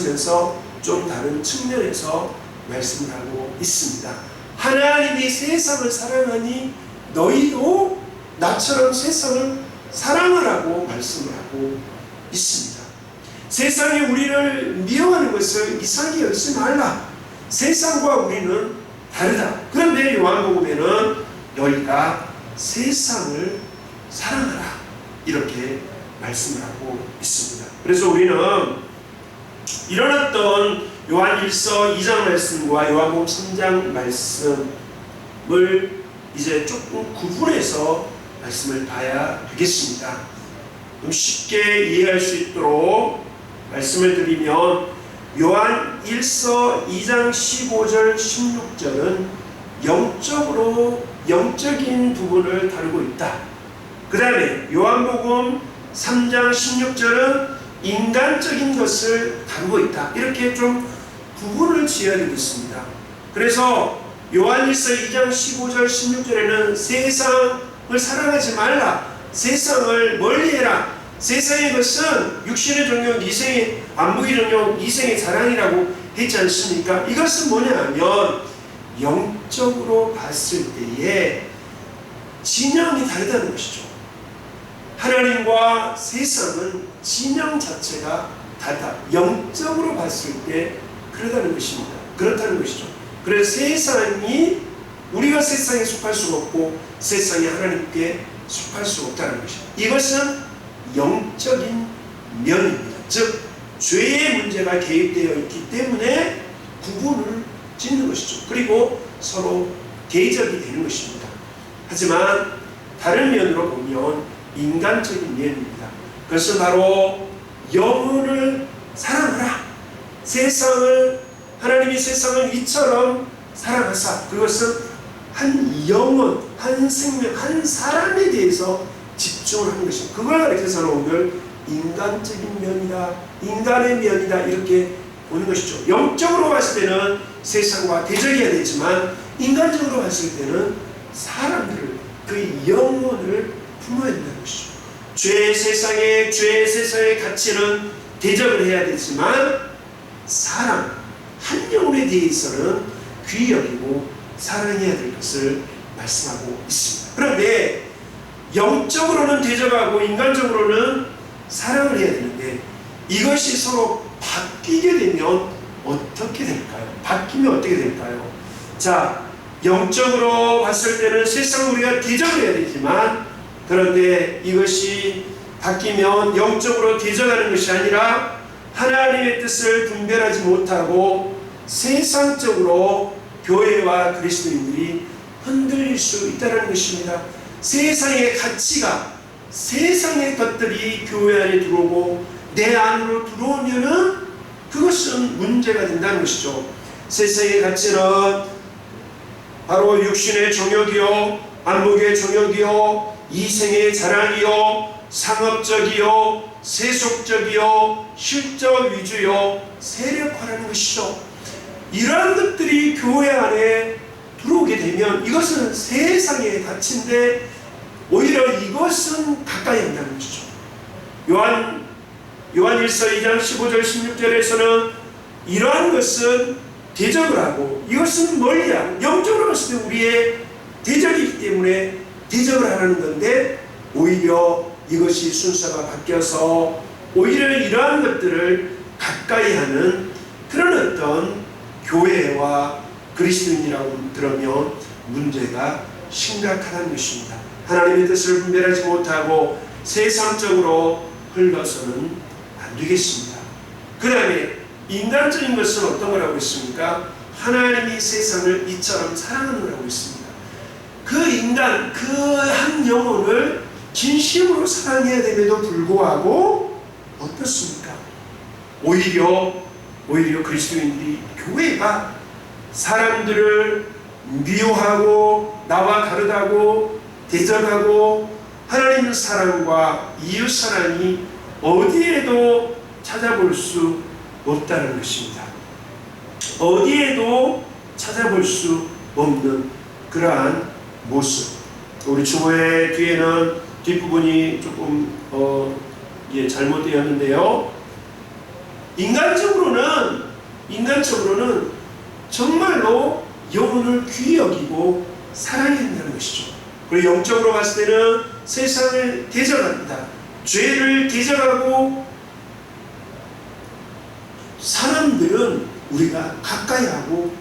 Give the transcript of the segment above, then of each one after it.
하면서 좀 다른 측면에서 말씀을 하고 있습니다. 하나님이 세상을 사랑하니 너희도 나처럼 세상을 사랑하라고 말씀을 하고 있습니다. 세상이 우리를 미워하는 것을 이상히 여기지 말라. 세상과 우리는 다르다. 그런데 요한복음에는 너희가 세상을 사랑하라 이렇게 말씀을 하고 있습니다. 그래서 우리는 일어났던 요한 1서 2장 말씀과 요한복음 3장 말씀을 이제 조금 구분해서 말씀을 봐야 되겠습니다. 좀 쉽게 이해할 수 있도록 말씀을 드리면 요한 1서 2장 15절 16절은 영적인 부분을 다루고 있다. 그 다음에 요한복음 3장 16절은 인간적인 것을 다루고 있다. 이렇게 좀 구분을 지어야 되겠습니다. 그래서 요한일서 2장 15절 16절에는 세상을 사랑하지 말라. 세상을 멀리해라. 세상의 것은 육신의 정욕, 이생의 안목의 정욕, 이생의 자랑이라고 했지 않습니까? 이것은 뭐냐 하면 영적으로 봤을 때에 진영이 다르다는 것이죠. 하나님과 세상은 진영 자체가 다르다. 영적으로 봤을 때 그렇다는 것이죠. 그래서 세상이 우리가 세상에 속할 수가 없고 세상이 하나님께 속할 수 없다는 것입니다. 이것은 영적인 면입니다. 즉 죄의 문제가 개입되어 있기 때문에 구분을 짓는 것이죠. 그리고 서로 대적이 되는 것입니다. 하지만 다른 면으로 보면 인간적인 면입니다. 그것은 바로 영혼을 사랑하라. 하나님이 세상을 이처럼 사랑하사 그것은 한 영혼, 한 생명, 한 사람에 대해서 집중을 하는 것입니다. 그걸 가르쳐서는 오늘 인간적인 면이다, 인간의 면이다 이렇게 보는 것이죠. 영적으로 봤을 때는 세상과 대적해야 되지만 인간적으로 봤을 때는 사람들을, 그 영혼을 품어야 된다는 것이죠. 죄의 세상의 가치는 대적을 해야 되지만 사람, 한 영혼에 대해서는 귀히 여기고 사랑해야 될 것을 말씀하고 있습니다. 그런데 영적으로는 대적하고 인간적으로는 사랑을 해야 되는데 이것이 서로 바뀌게 되면 어떻게 될까요? 바뀌면 어떻게 될까요? 자, 영적으로 봤을 때는 세상을 우리가 대적을 해야 되지만 그런데 이것이 바뀌면 영적으로 대적하는 것이 아니라 하나님의 뜻을 분별하지 못하고 세상적으로 교회와 그리스도인들이 흔들릴 수 있다는 것입니다. 세상의 가치가, 세상의 것들이 교회 안에 들어오고 내 안으로 들어오면은 그것은 문제가 된다는 것이죠. 세상의 가치는 바로 육신의 정욕이요, 안목의 정욕이요, 이생의 자랑이요, 상업적이요, 세속적이요, 실적 위주요, 세력화라는 것이죠. 이러한 것들이 교회 안에 들어오게 되면 이것은 세상의 가치인데 오히려 이것은 가까이 한다는 것이죠. 요한일서 2장 15절 16절에서는 이러한 것은 대적을 하고 이것은 멀리하고 영적으로 봤을 때 우리의 대적이기 때문에 대적을 하라는 건데 오히려 이것이 순서가 바뀌어서 오히려 이러한 것들을 가까이 하는 그런 어떤 교회와 그리스도인이라고 들으면 문제가 심각하다는 것입니다. 하나님의 뜻을 분별하지 못하고 세상적으로 흘러서는 안 되겠습니다. 그 다음에 인간적인 것은 어떤 거라고 했습니까? 하나님이 세상을 이처럼 사랑하는 거라고 했습니다. 그 인간, 그 한 영혼을 진심으로 사랑해야 됨에도 불구하고 어떻습니까? 오히려 그리스도인들이 교회가 사람들을 미워하고 나와 다르다고 대적하고 하나님의 사랑과 이웃 사랑이 어디에도 찾아볼 수 없다는 것입니다. 어디에도 찾아볼 수 없는 그러한 모습. 우리 주보의 뒤에는 뒷부분이 조금 잘못되었는데요. 인간적으로는 정말로 영혼을 귀히 여기고 사랑해야 된다는 것이죠. 그리고 영적으로 봤을 때는 세상을 대적합니다. 죄를 대적하고 사람들은 우리가 가까이 하고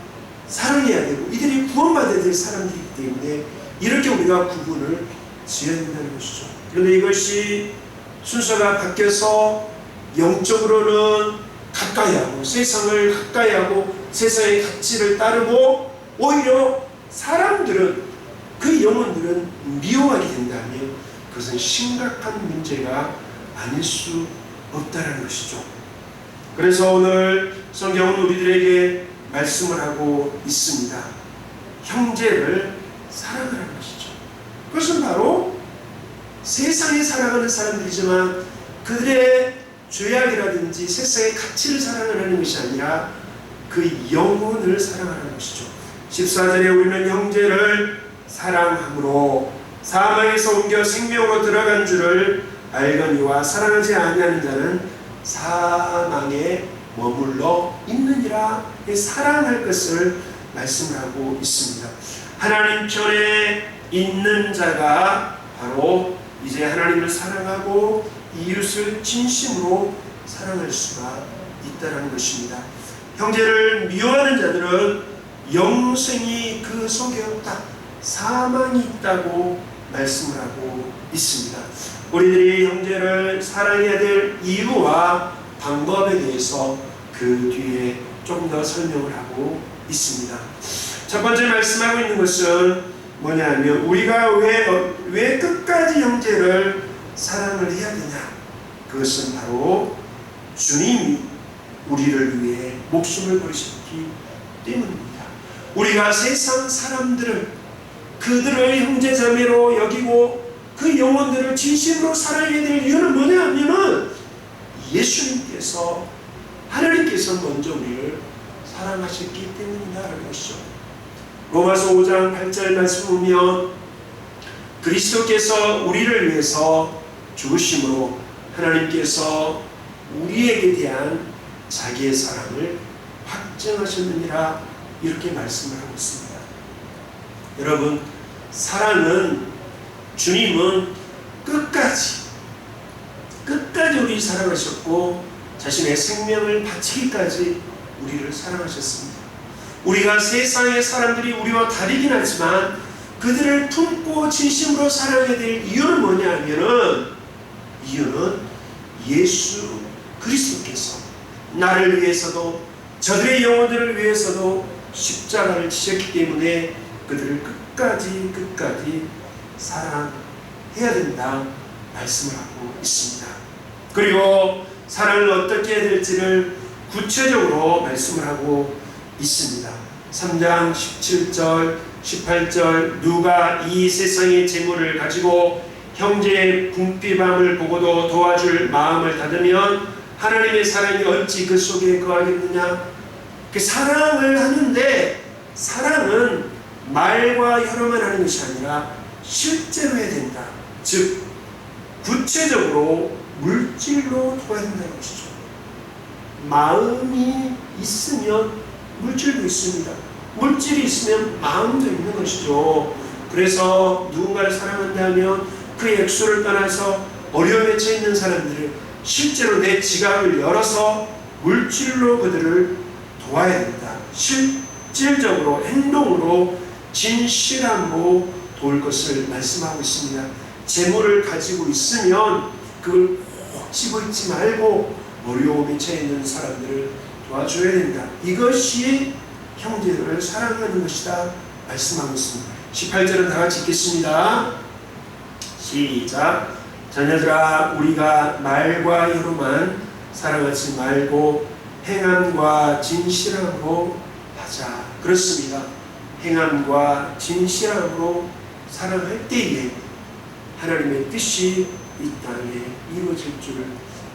사랑해야 되고 이들이 구원받아야 될 사람들이기 때문에 이렇게 우리가 구분을 지어야 된다는 것이죠. 그런데 이것이 순서가 바뀌어서 영적으로는 가까이 하고 세상을 가까이 하고 세상의 가치를 따르고 오히려 사람들은 그 영혼들은 미워하게 된다면 그것은 심각한 문제가 아닐 수 없다는 것이죠. 그래서 오늘 성경은 우리들에게 말씀을 하고 있습니다. 형제를 사랑하라는 것이죠. 그것은 바로 세상에 살아가는 사람들이지만 그들의 죄악이라든지 세상의 가치를 사랑하는 것이 아니라 그 영혼을 사랑하는 것이죠. 14절에 우리는 형제를 사랑함으로 사망에서 옮겨 생명으로 들어간 줄을 알거니와 사랑하지 아니하는 자는 사망에 머물러 있느니라. 사랑할 것을 말씀을 하고 있습니다. 하나님 편에 있는 자가 바로 이제 하나님을 사랑하고 이웃을 진심으로 사랑할 수가 있다는 것입니다. 형제를 미워하는 자들은 영생이 그 속에 없다, 사망이 있다고 말씀을 하고 있습니다. 우리들이 형제를 사랑해야 될 이유와 방법에 대해서 그 뒤에 조금 더 설명을 하고 있습니다. 첫 번째 말씀하고 있는 것은 뭐냐면 우리가 왜 끝까지 형제를 사랑을 해야 되냐? 그것은 바로 주님이 우리를 위해 목숨을 버리셨기 때문입니다. 우리가 세상 사람들을 그들을 형제자매로 여기고 그 영혼들을 진심으로 사랑해야 될 이유는 뭐냐면은 예수님께서 하나님께서 먼저 우리를 사랑하셨기 때문이다라는 것이죠. 로마서 5장 8절 말씀 보면 그리스도께서 우리를 위해서 죽으심으로 하나님께서 우리에게 대한 자기의 사랑을 확증하셨느니라 이렇게 말씀을 하고 있습니다. 여러분, 사랑은 주님은 끝까지 우리 사랑하셨고 자신의 생명을 바치기까지 우리를 사랑하셨습니다. 우리가 세상의 사람들이 우리와 다르긴 하지만 그들을 품고 진심으로 사랑해야 될 이유는 뭐냐면은 이유는 예수 그리스도께서 나를 위해서도 저들의 영혼들을 위해서도 십자가를 지셨기 때문에 그들을 끝까지 사랑해야 된다 말씀을 하고 있습니다. 그리고 사랑을 어떻게 해야 될지를 구체적으로 말씀을 하고 있습니다. 3장 17절 18절 누가 이 세상의 재물을 가지고 형제의 궁핍함을 보고도 도와줄 마음을 닫으면 하나님의 사랑이 어찌 그 속에 거하겠느냐. 그 사랑을 하는데 사랑은 말과 혀로만 하는 것이 아니라 실제로 해야 된다. 즉 구체적으로 물질로 도와야 된다는 것이죠. 마음이 있으면 물질도 있습니다. 물질이 있으면 마음도 있는 것이죠. 그래서 누군가를 사랑한다면 그 액수를 떠나서 어려움에 처해 있는 사람들을 실제로 내 지갑을 열어서 물질로 그들을 도와야 된다. 실질적으로 행동으로 진실함으로 도울 것을 말씀하고 있습니다. 재물을 가지고 있으면 그걸 꼭 집어있지 말고 어려움에 처해 있는 사람들을 도와줘야 된다. 이것이 형제를 사랑하는 것이다 말씀하고 있습니다. 18절은 다 같이 읽겠습니다. 시작. 자녀들아 우리가 말과 혀로만 사랑하지 말고 행함과 진실함으로 하자. 그렇습니다. 행함과 진실함으로 사랑할 때에 하나님의 뜻이 이 땅에 이루어질 줄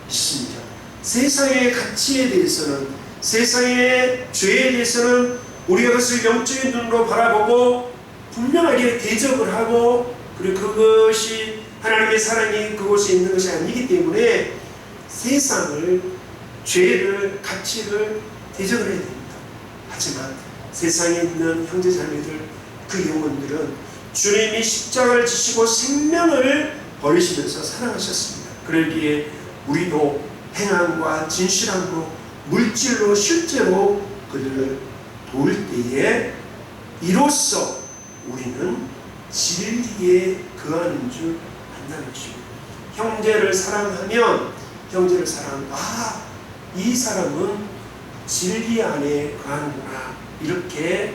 믿습니다. 세상의 가치에 대해서는 세상의 죄에 대해서는 우리가 그것을 영적인 눈으로 바라보고 분명하게 대적을 하고 그리고 그것이 하나님의 사랑이 그곳에 있는 것이 아니기 때문에 세상을 죄를, 가치를 대적을 해야 됩니다. 하지만 세상에 있는 형제자매들, 그 영혼들은 주님이 십자가를 지시고 생명을 버리시면서 사랑하셨습니다. 그러기에 우리도 행함과 진실함으로 물질로 실제로 그들을 도울 때에 이로써 우리는 진리에 거하는 줄 안다는 것입니다. 형제를 사랑하면 이 사람은 진리 안에 거하는구나, 이렇게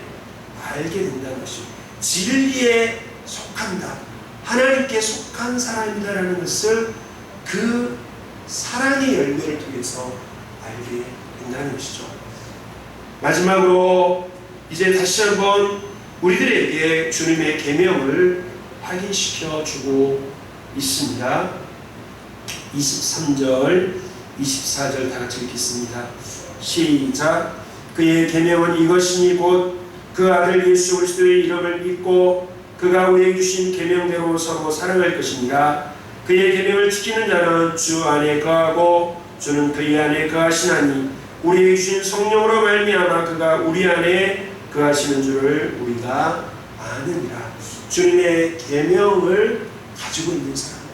알게 된다는 것입니다. 진리에 속한다, 하나님께 속한 사람이다라는 것을 그 사랑의 열매를 통해서 알게 된다는 것이죠. 마지막으로 이제 다시 한번 우리들에게 주님의 계명을 확인시켜 주고 있습니다. 23절, 24절 다 같이 읽겠습니다. 시작. 그의 계명은 이것이니 곧 그 아들 예수 그리스도의 이름을 믿고 그가 우리에게 주신 계명대로 서로 살아갈 것이니라. 그의 계명을 지키는 자는 주 안에 거하고 주는 그의 안에 거하시나니 우리에게 주신 성령으로 말미암아 그가 우리 안에 거하시는 줄을 우리가 아느니라. 주님의 계명을 가지고 있는 사람들,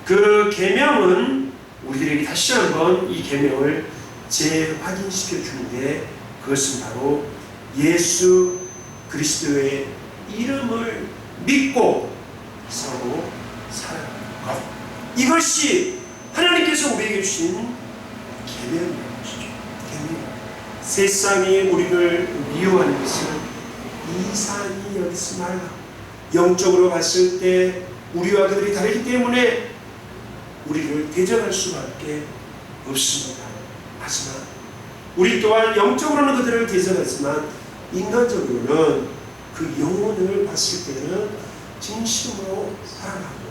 그 계명은 우리들에게 다시 한번 이 계명을 재확인시켜 주는데, 그것은 바로 예수 그리스도의 이름을 믿고 서로 살아가는 것, 이것이 하나님께서 우리에게 주신 계명이라는 것이죠. 계명. 세상이 우리를 미워하는 것은 이상히 여기지 말라. 영적으로 봤을 때 우리와 그들이 다르기 때문에 우리를 대적할 수밖에 없습니다. 하지만 우리 또한 영적으로는 그들을 대적하지만 인간적으로는 그 영혼을 봤을 때는 진심으로 사랑하고,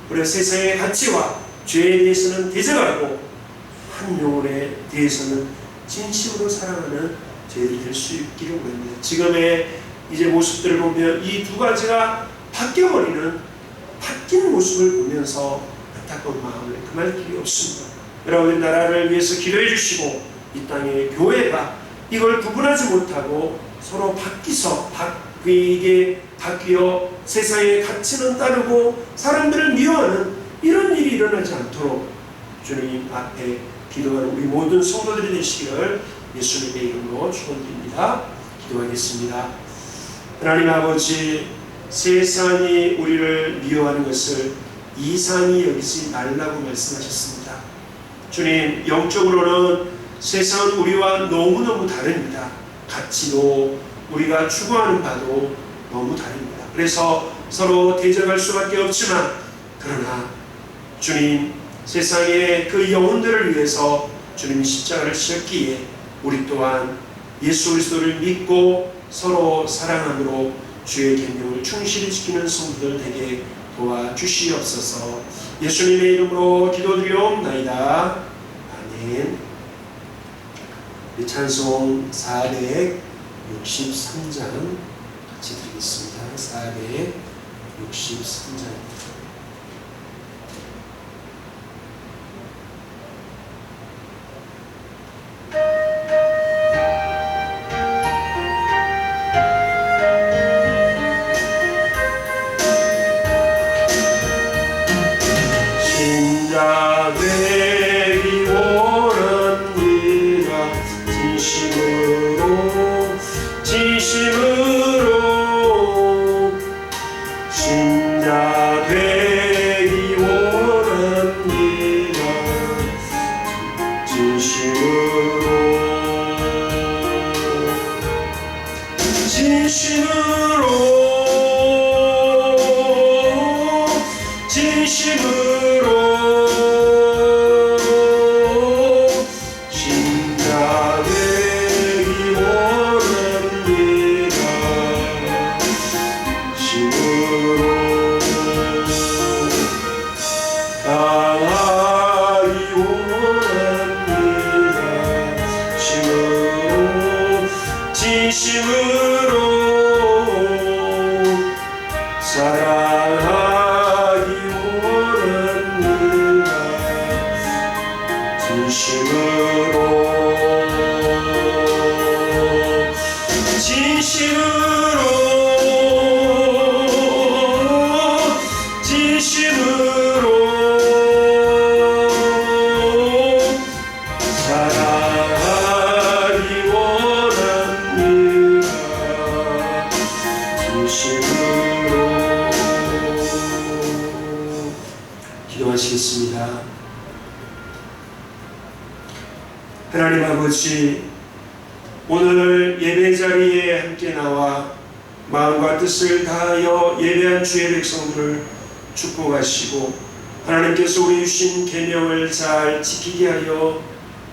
우리가 세상의 가치와 죄에 대해서는 대적하고 한 영혼에 대해서는 진심으로 사랑하는 저희들이 될 수 있기를 원합니다. 지금의 이제 모습들을 보면 이 두 가지가 바뀌어버리는, 바뀐 모습을 보면서 안타까운 마음을 금할 길이 없습니다. 여러분, 나라를 위해서 기도해 주시고 이 땅의 교회가 이걸 구분하지 못하고 서로 바뀌어 세상의 가치는 따르고 사람들을 미워하는 이런 일이 일어나지 않도록 주님 앞에 기도하는 우리 모든 성도들이 되시기를 예수님의 이름으로 축원드립니다. 기도하겠습니다. 하나님 아버지, 세상이 우리를 미워하는 것을 이상히 여기지 말라고 말씀하셨습니다. 주님, 영적으로는 세상은 우리와 너무너무 다릅니다. 가치도 우리가 추구하는 바도 너무 다릅니다. 그래서 서로 대적할 수밖에 없지만, 그러나 주님, 세상의 그 영혼들을 위해서 주님이 십자가를 지셨기에 우리 또한 예수 그리스도를 믿고 서로 사랑함으로 주의 계명을 충실히 지키는 성도들 되게 도와주시옵소서. 예수님의 이름으로 기도드리옵나이다. 아멘. 찬송 463장 같이 드리겠습니다. 463장입니다. 사랑하기 원합니다. 진심으로 사랑하기 원합니다. 진심으로 기도하시겠습니다. 하나님 아버지, 오늘 예배 자리에 함께 나와 마음과 뜻을 다하여 예배한 주의 백성들을 축복하시고 하나님께서 우리 주신 계명을 잘 지키게 하여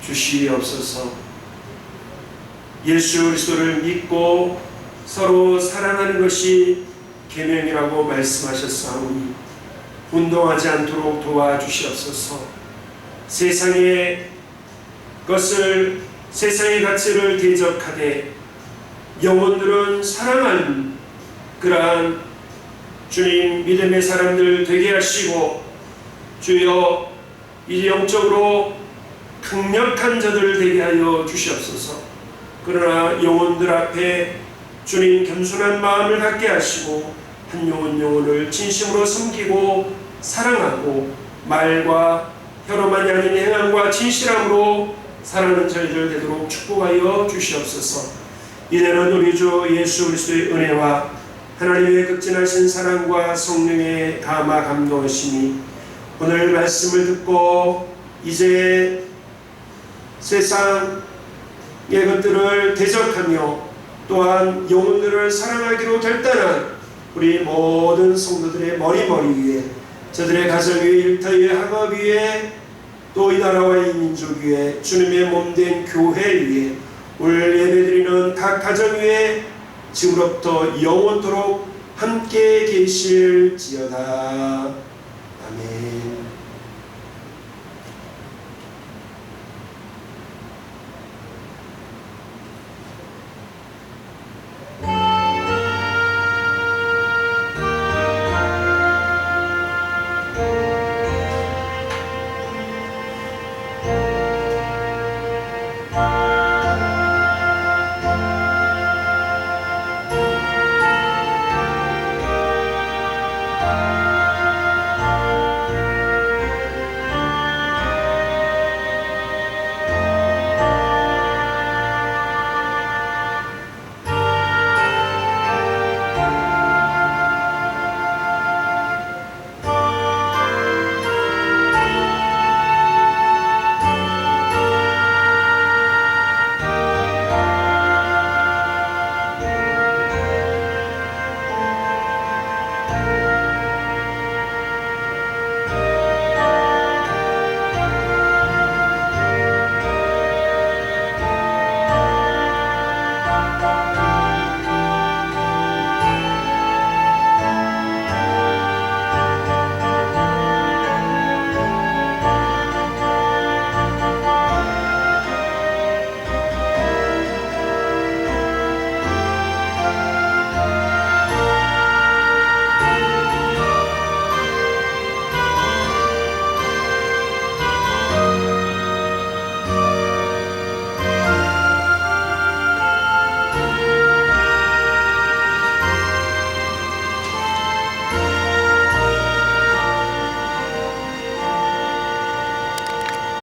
주시옵소서. 예수 그리스도를 믿고 서로 사랑하는 것이 계명이라고 말씀하셨사오니 운동하지 않도록 도와주시옵소서. 세상의 가치를 대적하되 영혼들은 사랑하는 그러한 주님 믿음의 사람들 되게 하시고, 주여 이 영적으로 강력한 자들을 되게 하여 주시옵소서. 그러나 영혼들 앞에 주님 겸손한 마음을 갖게 하시고 한 영혼을 진심으로 섬기고 사랑하고 말과 혀로만이 아닌 행함과 진실함으로 살아가는 저희들 되도록 축복하여 주시옵소서. 이제는 우리 주 예수 그리스도의 은혜와 하나님의 극진하신 사랑과 성령의 감화 감동하심이 오늘 말씀을 듣고 이제 세상의 것들을 대적하며 또한 영혼들을 사랑하기로 결단한 우리 모든 성도들의 머리 위에, 저들의 가정 위에, 일터 위에, 학업 위에, 또 이 나라와 이 민족 위에, 주님의 몸된 교회 위에, 오늘 예배드리는 각 가정 위에 지금부터 영원토록 함께 계실지어다. 아멘.